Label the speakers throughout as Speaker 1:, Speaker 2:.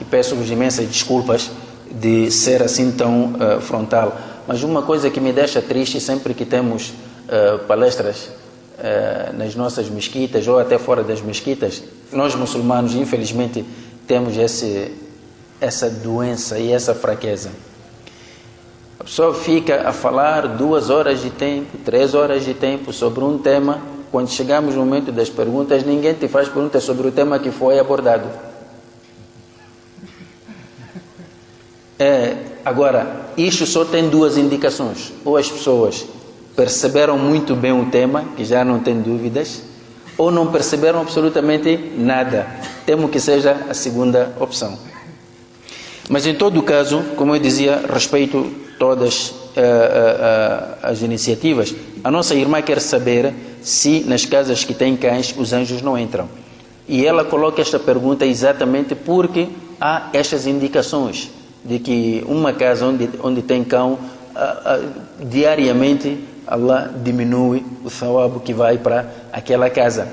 Speaker 1: peço-vos imensas desculpas de ser assim tão frontal. Mas uma coisa que me deixa triste sempre que temos palestras nas nossas mesquitas ou até fora das mesquitas, nós muçulmanos, infelizmente, temos essa doença e essa fraqueza. A pessoa fica a falar 2 horas de tempo, 3 horas de tempo sobre um tema. Quando chegamos no momento das perguntas, ninguém te faz perguntas sobre o tema que foi abordado. Agora, isto só tem 2 indicações. Ou as pessoas perceberam muito bem o tema, que já não tem dúvidas, ou não perceberam absolutamente nada. Temo que seja a segunda opção. Mas em todo o caso, como eu dizia, respeito todas as iniciativas. A nossa irmã quer saber se nas casas que têm cães os anjos não entram. E ela coloca esta pergunta exatamente porque há estas indicações de que uma casa onde tem cão, diariamente Allah diminui o thawab que vai para aquela casa.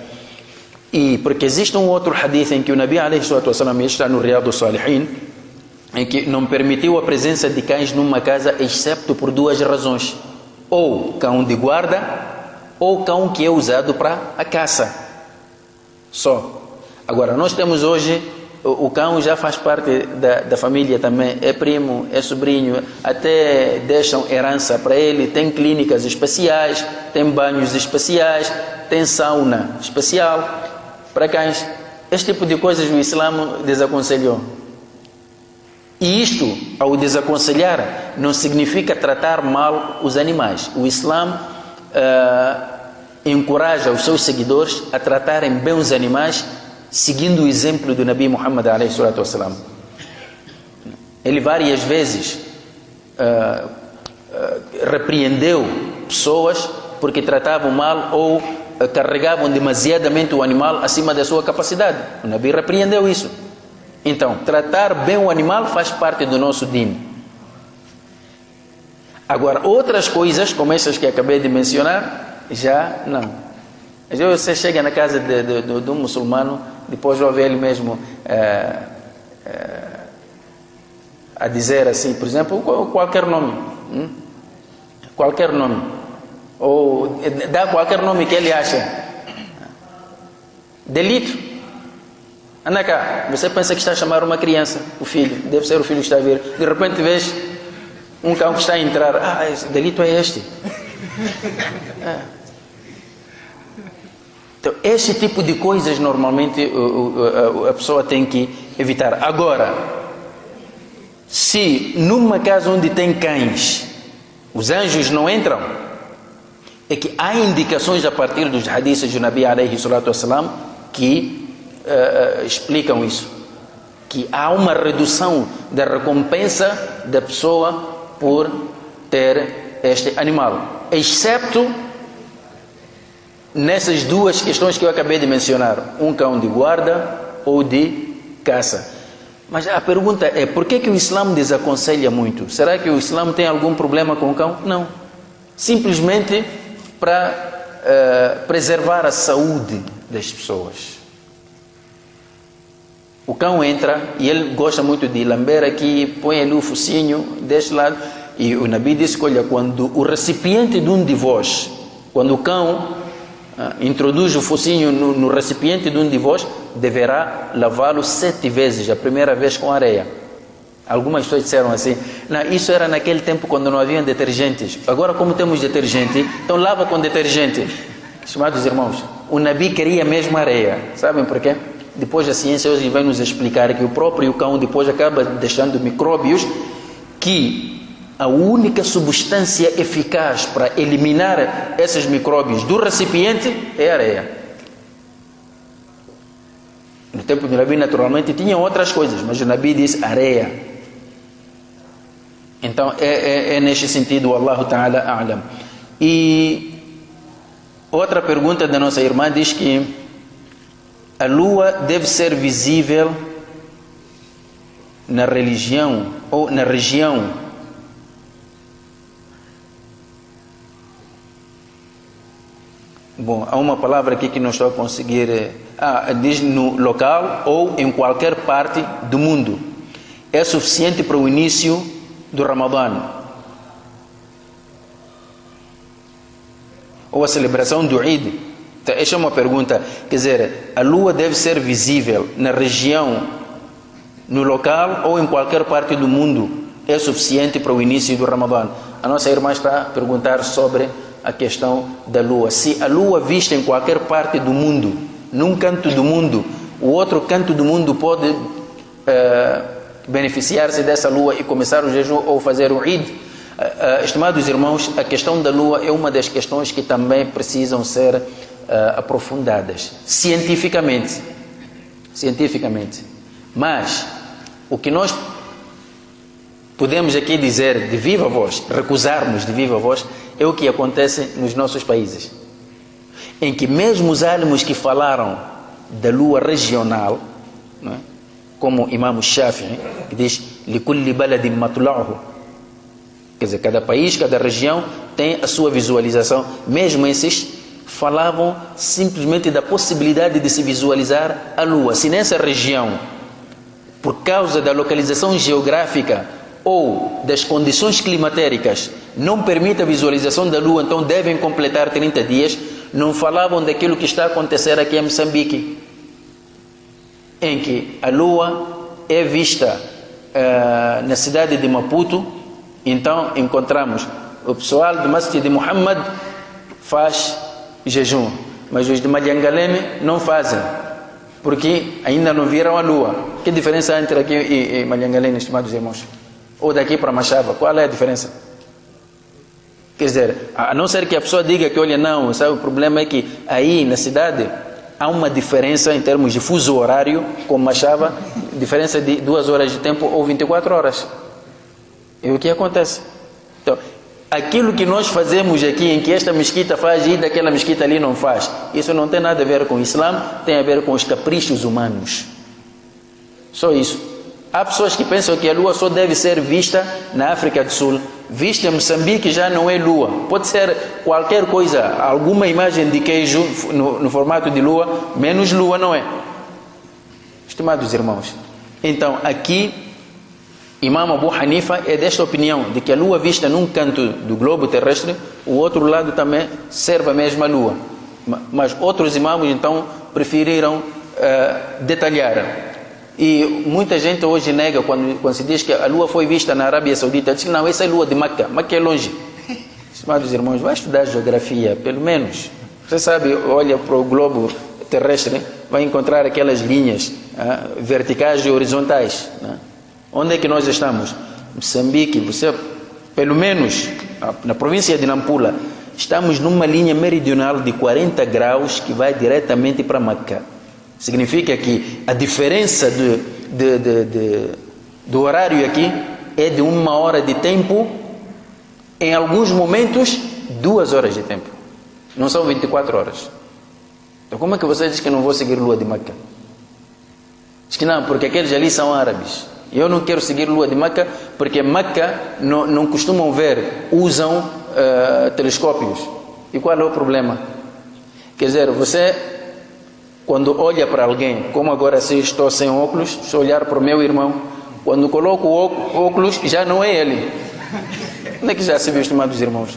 Speaker 1: E porque existe um outro hadith em que o Nabi alayhi salatu wasalam, está no Riyad al-Salihin, em que não permitiu a presença de cães numa casa, excepto por 2 razões: ou cão de guarda, ou cão que é usado para a caça. Só. Agora, nós temos hoje, o cão já faz parte da família também, é primo, é sobrinho, até deixam herança para ele, tem clínicas especiais, tem banhos especiais, tem sauna especial para cães. Este tipo de coisas o Islã desaconselhou. E isto, ao desaconselhar, não significa tratar mal os animais. O Islã encoraja os seus seguidores a tratarem bem os animais, seguindo o exemplo do Nabi Muhammad alayhi salatu wasalam. Ele várias vezes repreendeu pessoas porque tratavam mal ou carregavam demasiadamente o animal acima da sua capacidade. O Nabi repreendeu isso. Então, tratar bem o animal faz parte do nosso deen. Agora, outras coisas, como essas que acabei de mencionar, já não. Você chega na casa de um muçulmano, depois ouve ele mesmo a dizer assim, por exemplo, qualquer nome. Qualquer nome. Ou dá qualquer nome que ele acha. Delito. Anda cá, você pensa que está a chamar uma criança, o filho, deve ser o filho que está a vir. De repente vês um cão que está a entrar. Esse delito é este. Então, este tipo de coisas normalmente a pessoa tem que evitar. Agora, se numa casa onde tem cães, os anjos não entram, é que há indicações a partir dos hadiths do Nabi alayhi salatu wasalam que explicam isso, que há uma redução da recompensa da pessoa por ter este animal, excepto nessas 2 questões que eu acabei de mencionar, um cão de guarda ou de caça. Mas a pergunta é, por que o Islã desaconselha muito? Será que o Islã tem algum problema com o cão? Não. Simplesmente para preservar a saúde das pessoas. O cão entra e ele gosta muito de lamber aqui, põe ali o focinho deste lado. E o Nabi disse, olha, quando o recipiente de um de vós, quando o cão introduz o focinho no recipiente de um de vós, deverá lavá-lo 7 vezes, a primeira vez com areia. Algumas pessoas disseram assim, não, isso era naquele tempo quando não havia detergentes. Agora, como temos detergente, então lava com detergente. Estimados irmãos, o Nabi queria mesmo areia. Sabem por quê? Depois a ciência hoje vai nos explicar que o próprio cão depois acaba deixando micróbios, que a única substância eficaz para eliminar esses micróbios do recipiente é a areia. No tempo do Nabi, naturalmente, tinham outras coisas, mas o Nabi diz areia. Então, é neste sentido, Allahu Ta'ala a'lam. E outra pergunta da nossa irmã diz que a lua deve ser visível na religião ou na região Bom, há uma palavra aqui que não estou a conseguir. Diz no local ou em qualquer parte do mundo. é suficiente para o início do Ramadã. Ou a celebração do Eid. Então, esta é uma pergunta. Quer dizer, a lua deve ser visível na região, no local ou em qualquer parte do mundo. É suficiente para o início do Ramadã. A nossa irmã está a perguntar sobre a questão da lua. Se a lua vista em qualquer parte do mundo, num canto do mundo, o outro canto do mundo pode beneficiar-se dessa lua e começar o jejum ou fazer o Eid. Estimados irmãos, a questão da lua é uma das questões que também precisam ser aprofundadas cientificamente. Mas o que nós podemos aqui dizer de viva voz, recusarmos de viva voz, é o que acontece nos nossos países, em que mesmo os alimos que falaram da lua regional, não é? Como Imam Shafi'i, que diz لِكُلِّ بَلَدٍ مَطْلَعُهُ, quer dizer, cada país, cada região tem a sua visualização. Mesmo esses falavam simplesmente da possibilidade de se visualizar a lua. Se nessa região, por causa da localização geográfica ou das condições climatéricas, não permite a visualização da lua, então devem completar 30 dias, não falavam daquilo que está a acontecer aqui em Moçambique, em que a lua é vista na cidade de Maputo. Então encontramos o pessoal do Masjid de Muhammad faz jejum, mas os de Malhangaleme não fazem, porque ainda não viram a lua. Que diferença entre aqui e Malhangaleme, estimados irmãos? Ou daqui para Machava, qual é a diferença? Quer dizer, a não ser que a pessoa diga que, olha, não, sabe, o problema é que aí na cidade há uma diferença em termos de fuso horário com Machava, diferença de 2 horas de tempo ou 24 horas. E o que acontece? Então, aquilo que nós fazemos aqui, em que esta mesquita faz e daquela mesquita ali não faz, isso não tem nada a ver com o Islã, tem a ver com os caprichos humanos. Só isso. Há pessoas que pensam que a lua só deve ser vista na África do Sul. Vista em Moçambique já não é lua. Pode ser qualquer coisa, alguma imagem de queijo no formato de lua, menos lua não é. Estimados irmãos, então aqui Imam Abu Hanifa é desta opinião, de que a lua vista num canto do globo terrestre, o outro lado também serve a mesma lua. Mas outros imãos então preferiram detalhar. E muita gente hoje nega quando se diz que a lua foi vista na Arábia Saudita. Diz que não, essa é a lua de Meca. Meca é longe. Estimados irmãos, vai estudar geografia, pelo menos. Você sabe, olha para o globo terrestre, vai encontrar aquelas linhas verticais e horizontais. Onde é que nós estamos? Moçambique, você, pelo menos na província de Nampula, estamos numa linha meridional de 40 graus que vai diretamente para Meca. Significa que a diferença do horário aqui é de 1 hora de tempo, em alguns momentos 2 horas de tempo. Não são 24 horas. Então como é que você diz que não vou seguir lua de Meca? Diz que não, porque aqueles ali são árabes. Eu não quero seguir lua de Meca, porque Meca não costumam ver, usam telescópios. E qual é o problema? Quer dizer, você, quando olha para alguém, como agora se estou sem óculos, se olhar para o meu irmão, quando coloco o óculos, já não é ele. Onde é que já se viu, estimados irmãos?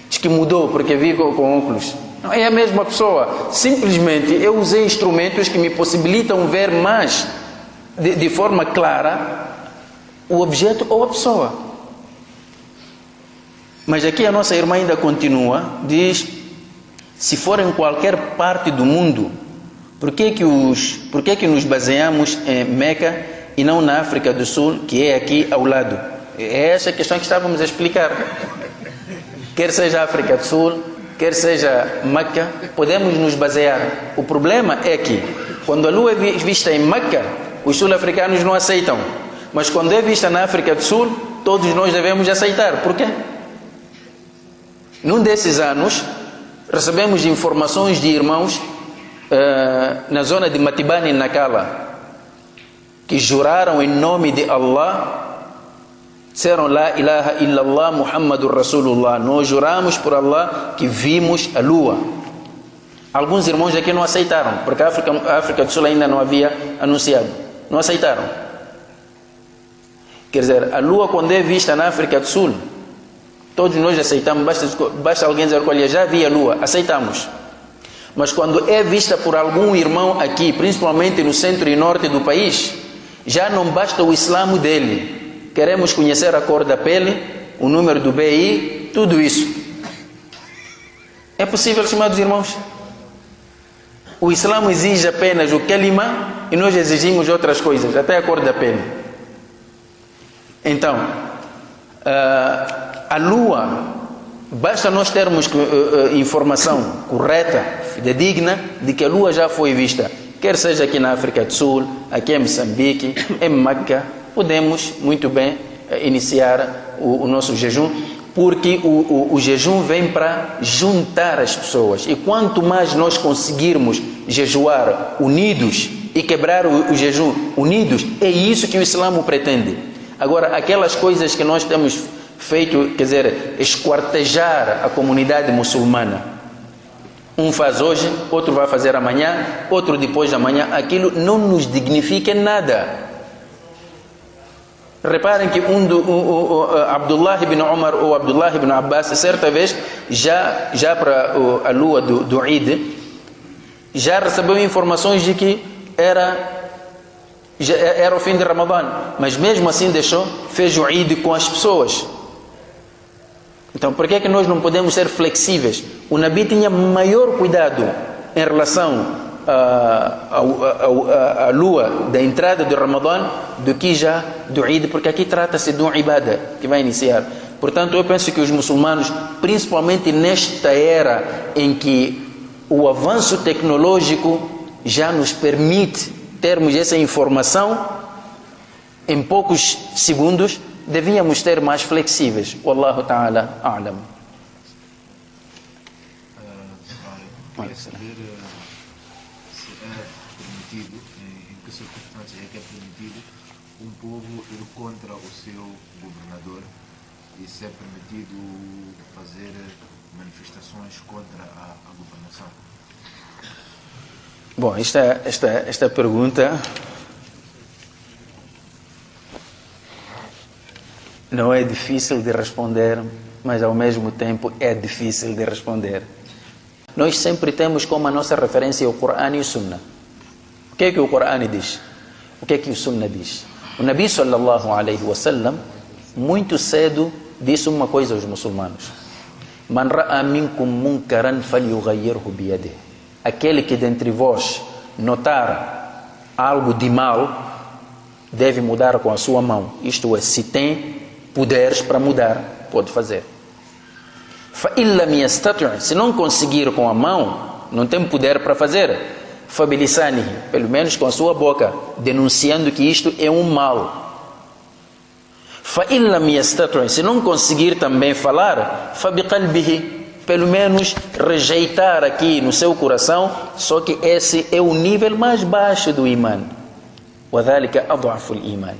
Speaker 1: Diz que mudou porque vi com óculos. Não é a mesma pessoa. Simplesmente eu usei instrumentos que me possibilitam ver mais de forma clara o objeto ou a pessoa. Mas aqui a nossa irmã ainda continua, diz: se for em qualquer parte do mundo, por que nos baseamos em Meca e não na África do Sul, que é aqui ao lado? É essa a questão que estávamos a explicar. Quer seja África do Sul, quer seja Meca, podemos nos basear. O problema é que quando a lua é vista em Meca, os sul-africanos não aceitam. Mas quando é vista na África do Sul, todos nós devemos aceitar. Por quê? Num desses anos, recebemos informações de irmãos na zona de Matibani, Nakala, que juraram em nome de Allah, disseram La ilaha illallah Muhammadur Rasulullah. Nós juramos por Allah que vimos a lua. Alguns irmãos aqui não aceitaram, porque a África do Sul ainda não havia anunciado. Não aceitaram. Quer dizer, a lua quando é vista na África do Sul, todos nós aceitamos, basta alguém dizer, olha, já vi a lua, aceitamos. Mas quando é vista por algum irmão aqui, principalmente no centro e norte do país, já não basta o islamo dele. Queremos conhecer a cor da pele, o número do BI, tudo isso. É possível, estimados irmãos? O islamo exige apenas o kalima e nós exigimos outras coisas, até a cor da pele. Então, a lua, basta nós termos informação correta, fidedigna, de que a lua já foi vista, quer seja aqui na África do Sul, aqui em Moçambique, em Meca, podemos muito bem iniciar o nosso jejum, porque o jejum vem para juntar as pessoas. E quanto mais nós conseguirmos jejuar unidos e quebrar o jejum unidos, é isso que o islamo pretende. Agora, aquelas coisas que nós temos feito, quer dizer, esquartejar a comunidade muçulmana. Um faz hoje, outro vai fazer amanhã, outro depois de amanhã. Aquilo não nos dignifica em nada. Reparem que Abdullah ibn Umar ou Abdullah ibn Abbas, certa vez, já para a lua do Eid, já recebeu informações de que era o fim de Ramadã, mas mesmo assim fez o Eid com as pessoas. Então, por que é que nós não podemos ser flexíveis? O Nabi tinha maior cuidado em relação à lua da entrada do Ramadã do que já do Eid, porque aqui trata-se de um ibadah que vai iniciar. Portanto, eu penso que os muçulmanos, principalmente nesta era em que o avanço tecnológico já nos permite termos essa informação em poucos segundos, devíamos ser mais flexíveis. Wallahu ta'ala a'lam.
Speaker 2: Queria saber se é permitido, em que circunstâncias é que é permitido um povo ir contra o seu governador e se é permitido fazer manifestações contra a governação.
Speaker 1: Bom, esta pergunta não é difícil de responder, mas ao mesmo tempo é difícil de responder. Nós sempre temos como a nossa referência o Corão e o Sunna. O que é que o Corão diz? O que é que o Sunna diz? O Nabi sallallahu alaihi wasallam muito cedo disse uma coisa aos muçulmanos: Man ra'a minkum munkaran falyughayyirhu biyadihi. Aquele que dentre vós notar algo de mal, deve mudar com a sua mão. Isto é, se tem poderes para mudar, pode fazer. فَإِنْ لَمْ يَسْتَطِعْ. Se não conseguir com a mão, não tem poder para fazer, فَبِلِسَانِهِ. Pelo menos com a sua boca, denunciando que isto é um mal. فَإِنْ لَمْ يَسْتَطِعْ. Se não conseguir também falar, فَبِقَلْبِهِ. Pelo menos rejeitar aqui no seu coração, só que esse é o nível mais baixo do iman. وَذَلِكَ أَضْعَفُ الْإِيمَانِ.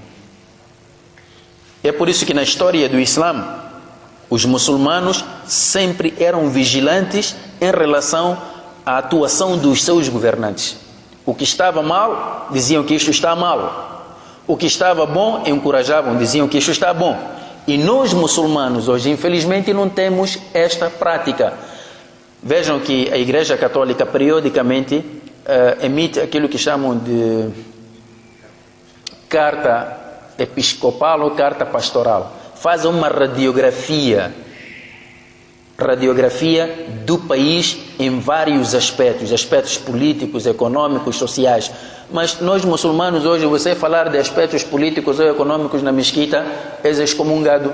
Speaker 1: É por isso que na história do Islã, os muçulmanos sempre eram vigilantes em relação à atuação dos seus governantes. O que estava mal, diziam que isto está mal. O que estava bom, encorajavam, diziam que isto está bom. E nós muçulmanos hoje, infelizmente, não temos esta prática. Vejam que a Igreja Católica periodicamente emite aquilo que chamam de carta episcopal ou carta pastoral. Faz uma radiografia do país em vários aspectos políticos, econômicos, sociais. Mas nós muçulmanos hoje, você falar de aspectos políticos ou econômicos na mesquita, és excomungado.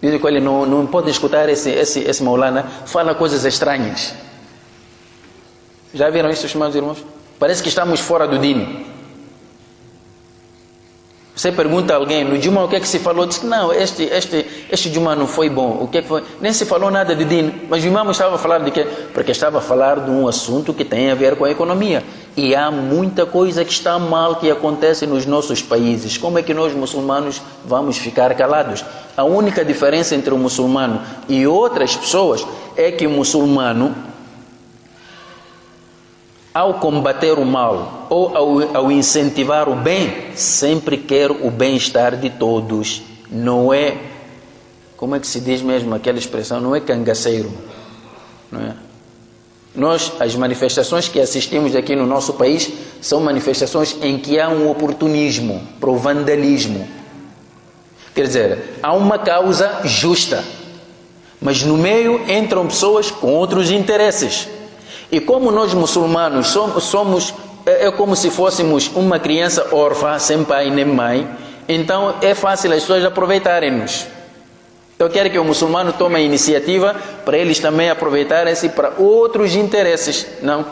Speaker 1: Dizem que ele não pode escutar esse maulana, fala coisas estranhas. Já viram isso, meus irmãos? Parece que estamos fora do dino. Você pergunta a alguém, no Juma o que é que se falou? Diz que não, este Juma não foi bom. O que é que foi? Nem se falou nada de dino. Mas o imam estava a falar de quê? Porque estava a falar de um assunto que tem a ver com a economia. E há muita coisa que está mal que acontece nos nossos países. Como é que nós muçulmanos vamos ficar calados? A única diferença entre o muçulmano e outras pessoas é que o muçulmano, ao combater o mal, ou ao incentivar o bem, sempre quer o bem-estar de todos. Não é, como é que se diz mesmo aquela expressão? Não é cangaceiro. Não é? Nós, as manifestações que assistimos aqui no nosso país, são manifestações em que há um oportunismo para o vandalismo. Quer dizer, há uma causa justa, mas no meio entram pessoas com outros interesses. E como nós muçulmanos somos é como se fôssemos uma criança órfã, sem pai nem mãe, então é fácil as pessoas aproveitarem-nos. Então quero que o muçulmano tome a iniciativa para eles também aproveitarem-se para outros interesses. Não.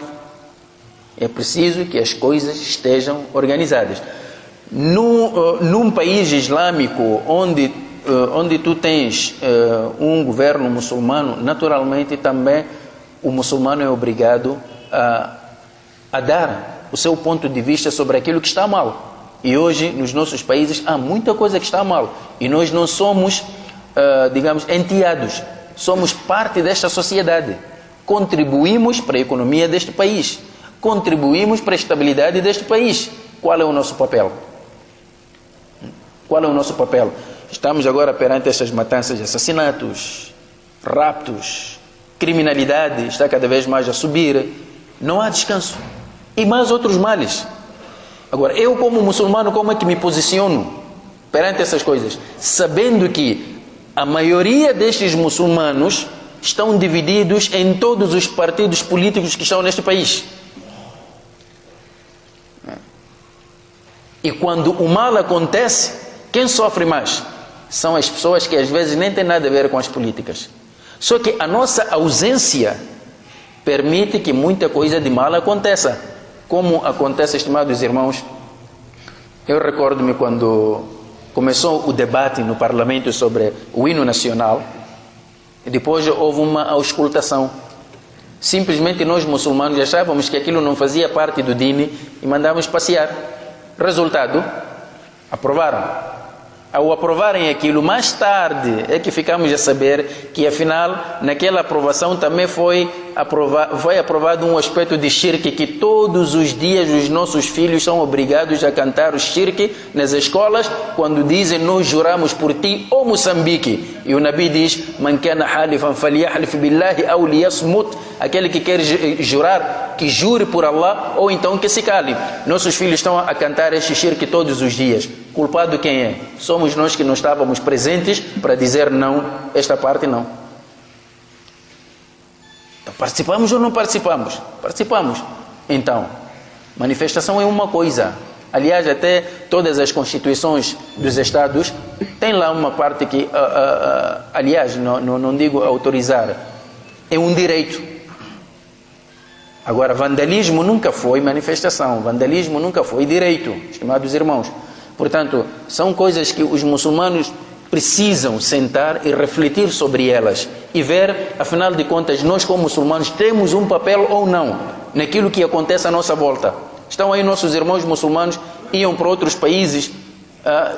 Speaker 1: É preciso que as coisas estejam organizadas. Num país islâmico onde tu tens um governo muçulmano, naturalmente também o muçulmano é obrigado a dar o seu ponto de vista sobre aquilo que está mal. E hoje, nos nossos países, há muita coisa que está mal. E nós não somos, digamos, enteados. Somos parte desta sociedade. Contribuímos para a economia deste país. Contribuímos para a estabilidade deste país. Qual é o nosso papel? Qual é o nosso papel? Estamos agora perante estas matanças, assassinatos, raptos, criminalidade está cada vez mais a subir. Não há descanso. E mais outros males. Agora, eu como muçulmano, como é que me posiciono perante essas coisas? Sabendo que a maioria destes muçulmanos estão divididos em todos os partidos políticos que estão neste país. E quando o mal acontece, quem sofre mais? São as pessoas que às vezes nem têm nada a ver com as políticas. Só que a nossa ausência permite que muita coisa de mal aconteça. Como acontece, estimados irmãos, eu recordo-me quando começou o debate no Parlamento sobre o hino nacional, e depois houve uma auscultação. Simplesmente nós muçulmanos achávamos que aquilo não fazia parte do dini e mandávamos passear. Resultado, aprovaram. Ao aprovarem aquilo, mais tarde é que ficamos a saber que afinal, naquela aprovação também foi aprovado um aspecto de shirk, que todos os dias os nossos filhos são obrigados a cantar o shirk nas escolas, quando dizem nós juramos por ti, ó Moçambique. E o Nabi diz, man kana halifan falyahlif billahi aw liyasmut, aquele que quer jurar, que jure por Allah, ou então que se cale. Nossos filhos estão a cantar este shirk todos os dias. Culpado quem é? Somos nós que não estávamos presentes para dizer não, esta parte não. Então, participamos ou não participamos? Participamos. Então, manifestação é uma coisa. Aliás, até todas as constituições dos Estados têm lá uma parte que, aliás, não digo autorizar, é um direito. Agora, vandalismo nunca foi manifestação, vandalismo nunca foi direito, estimados irmãos. Portanto, são coisas que os muçulmanos precisam sentar e refletir sobre elas e ver, afinal de contas, nós como muçulmanos temos um papel ou não naquilo que acontece à nossa volta. Estão aí nossos irmãos muçulmanos, iam para outros países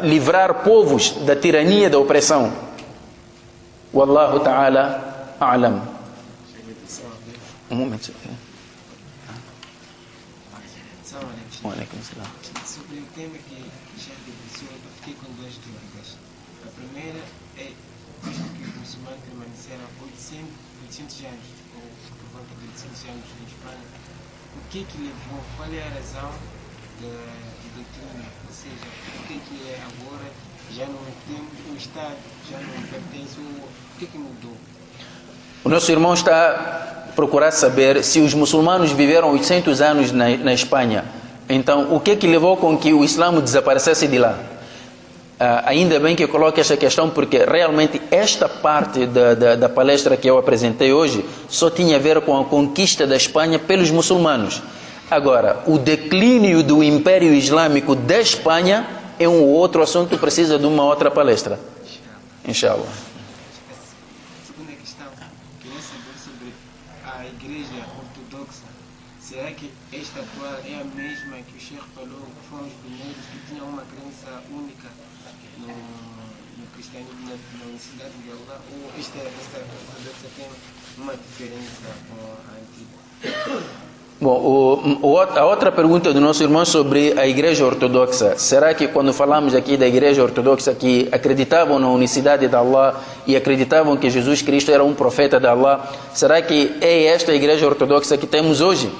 Speaker 1: livrar povos da tirania, da opressão. Wallahu ta'ala a'lam. Um momento.
Speaker 3: Sobre o tema que já debruçou, eu fiquei com duas dúvidas. A primeira é, visto que os muçulmanos permaneceram 800 anos, ou por volta de 800 anos na Espanha, o que levou, qual é a razão do declínio? Ou seja, o que é agora, já não temos o Estado, já não pertence, o que mudou?
Speaker 1: O nosso irmão está a procurar saber se os muçulmanos viveram 800 anos na Espanha. Então, o que levou com que o Islã desaparecesse de lá? Ainda bem que eu coloco esta questão, porque realmente esta parte da palestra que eu apresentei hoje só tinha a ver com a conquista da Espanha pelos muçulmanos. Agora, o declínio do Império Islâmico da Espanha é um outro assunto, precisa de uma outra palestra. Inshallah.
Speaker 3: Segunda questão, queria saber sobre a Igreja Ortodoxa. Será que esta atual é a mesma que o Sheikh falou, que foram os primeiros que tinham uma crença única no cristianismo, na unicidade de Allah, ou esta ortodoxa tem uma diferença com a antiga?
Speaker 1: Bom, a outra pergunta do nosso irmão sobre a Igreja Ortodoxa. Será que quando falamos aqui da Igreja Ortodoxa que acreditavam na unicidade de Allah e acreditavam que Jesus Cristo era um profeta de Allah, será que é esta Igreja Ortodoxa que temos hoje?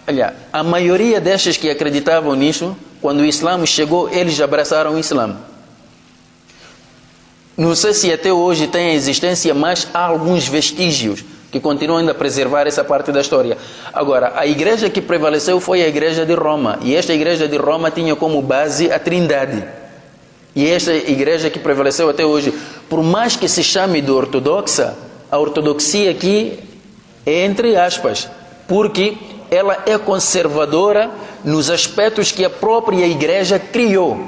Speaker 1: Olha, a maioria destes que acreditavam nisso, quando o Islã chegou, eles abraçaram o Islã. Não sei se até hoje tem a existência, mas há alguns vestígios que continuam ainda a preservar essa parte da história. Agora, a igreja que prevaleceu foi a igreja de Roma. E esta igreja de Roma tinha como base a Trindade. E esta igreja que prevaleceu até hoje, por mais que se chame de ortodoxa, a ortodoxia aqui é entre aspas, porque ela é conservadora nos aspectos que a própria igreja criou,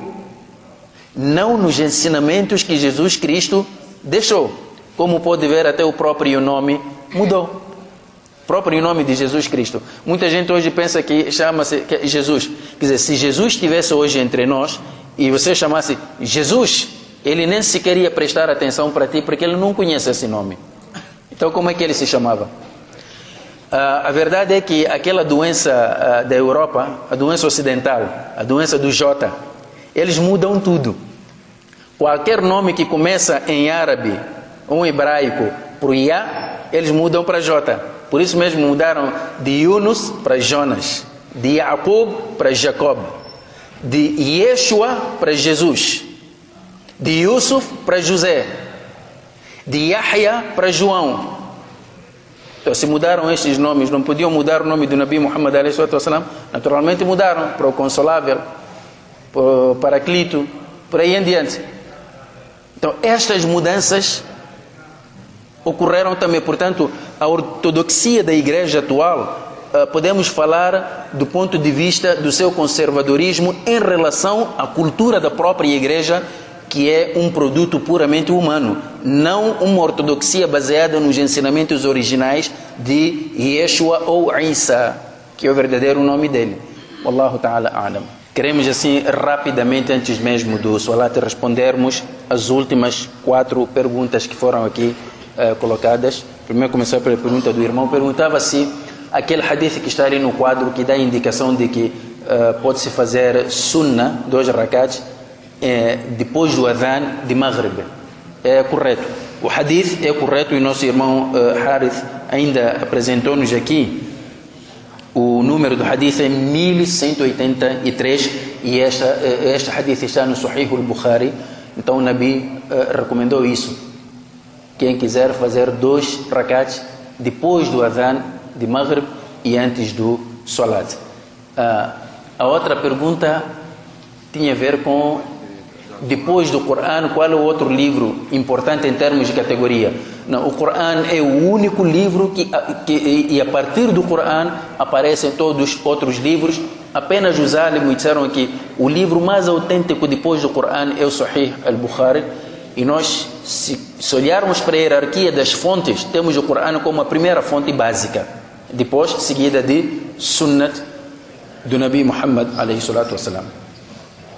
Speaker 1: não nos ensinamentos que Jesus Cristo deixou. Como pode ver, até o próprio nome mudou. O próprio nome de Jesus Cristo. Muita gente hoje pensa que chama-se Jesus. Quer dizer, se Jesus estivesse hoje entre nós e você chamasse Jesus, ele nem sequer ia prestar atenção para ti, porque ele não conhece esse nome. Então como é que ele se chamava? A verdade é que aquela doença da Europa, a doença ocidental, a doença do J, eles mudam tudo. Qualquer nome que começa em árabe ou em hebraico por Ya, eles mudam para J. Por isso mesmo mudaram de Yunus para Jonas, de Jacob para Jacob, de Yeshua para Jesus, de Yusuf para José, de Yahya para João. Então, se mudaram estes nomes, não podiam mudar o nome do Nabi Muhammad a.s. Naturalmente mudaram para o Consolável, para o Paraclito, por aí em diante. Então, estas mudanças ocorreram também. Portanto, a ortodoxia da igreja atual, podemos falar do ponto de vista do seu conservadorismo em relação à cultura da própria igreja, que é um produto puramente humano, não uma ortodoxia baseada nos ensinamentos originais de Yeshua ou Isa, que é o verdadeiro nome dele. Wallahu ta'ala a'lam. Queremos assim rapidamente, antes mesmo do Salat, respondermos as últimas 4 perguntas que foram aqui colocadas. Primeiro começar pela pergunta do irmão. Perguntava se aquele hadith que está ali no quadro, que dá a indicação de que pode-se fazer sunnah, 2 rakats, depois do adhan de Maghrib. É correto. O hadith é correto e nosso irmão Harith ainda apresentou-nos aqui. O número do hadith é 1183 e este hadith está no Sahih al-Bukhari. Então o Nabi recomendou isso. Quem quiser fazer 2 rakats depois do adhan de Maghrib e antes do Salat. A outra pergunta tinha a ver com, depois do Coran, qual é o outro livro importante em termos de categoria? Não, o Coran é o único livro e a partir do Coran aparecem todos os outros livros. Apenas os álimos disseram que o livro mais autêntico depois do Coran é o Sahih al-Bukhari. E nós, se olharmos para a hierarquia das fontes, temos o Coran como a primeira fonte básica, depois seguida de Sunnat do Nabi Muhammad alayhi salatu wassalam.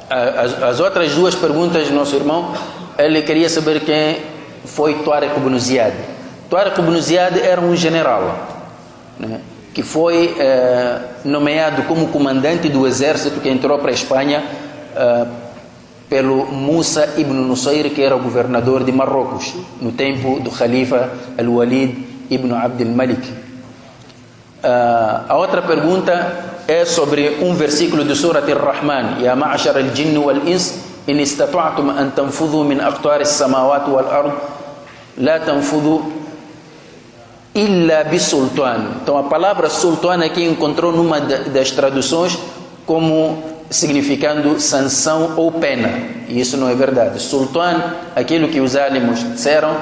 Speaker 1: As outras 2 perguntas do nosso irmão, ele queria saber quem foi Tariq ibn Ziyad. Tariq ibn Ziyad era um general, né, que foi nomeado como comandante do exército que entrou para a Espanha pelo Musa ibn Nusayr, que era o governador de Marrocos no tempo do Khalifa al-Walid ibn Abd al-Malik. A outra pergunta é sobre um versículo de Surat al-Rahman: Ya ma'ashar al-jinn wal-ins in istata'tum an tanfudhu min aqtar as-samawati wal-ard la tanfudhu illa bisultan. Então a palavra sultan aqui encontrou numa das traduções como significando sanção ou pena, e isso não é verdade. Sultan, aquilo que os álimos disseram,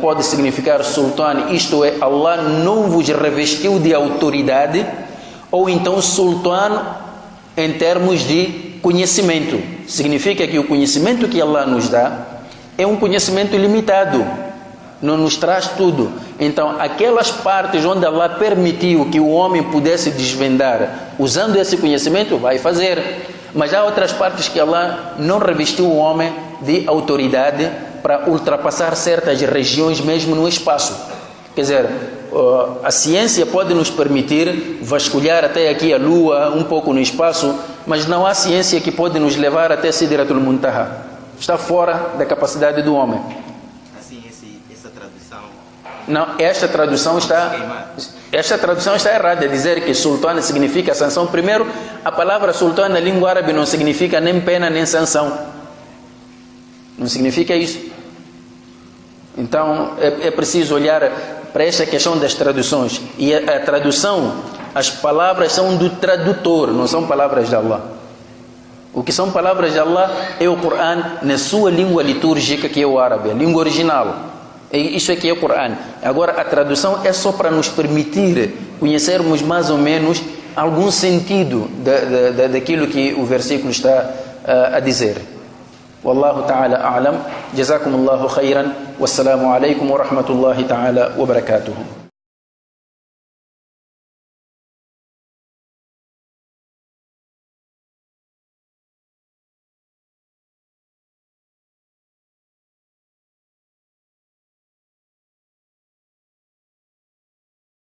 Speaker 1: pode significar sultan, isto é, Allah não vos revestiu de autoridade, ou então sultan em termos de conhecimento. Significa que o conhecimento que Allah nos dá é um conhecimento limitado, não nos traz tudo. Então aquelas partes onde Allah permitiu que o homem pudesse desvendar usando esse conhecimento, vai fazer. Mas há outras partes que Allah não revestiu o homem de autoridade para ultrapassar certas regiões mesmo no espaço. Quer dizer, a ciência pode nos permitir vasculhar até aqui a Lua, um pouco no espaço, mas não há ciência que pode nos levar até Sidratul Muntaha. Está fora da capacidade do homem.
Speaker 4: Assim, essa tradução...
Speaker 1: Não, esta tradução está errada. Dizer que sultana significa sanção. Primeiro, a palavra sultana na língua árabe não significa nem pena nem sanção. Não significa isso. Então é preciso olhar para esta questão das traduções. E a tradução, as palavras são do tradutor, não são palavras de Allah. O que são palavras de Allah é o Coran na sua língua litúrgica, que é o árabe, a língua original. Isso aqui é o Coran. Agora a tradução é só para nos permitir conhecermos mais ou menos algum sentido daquilo que o versículo está a dizer. والله تعالى أعلم. جزاكم الله خيرا والسلام عليكم ورحمة الله تعالى وبركاته.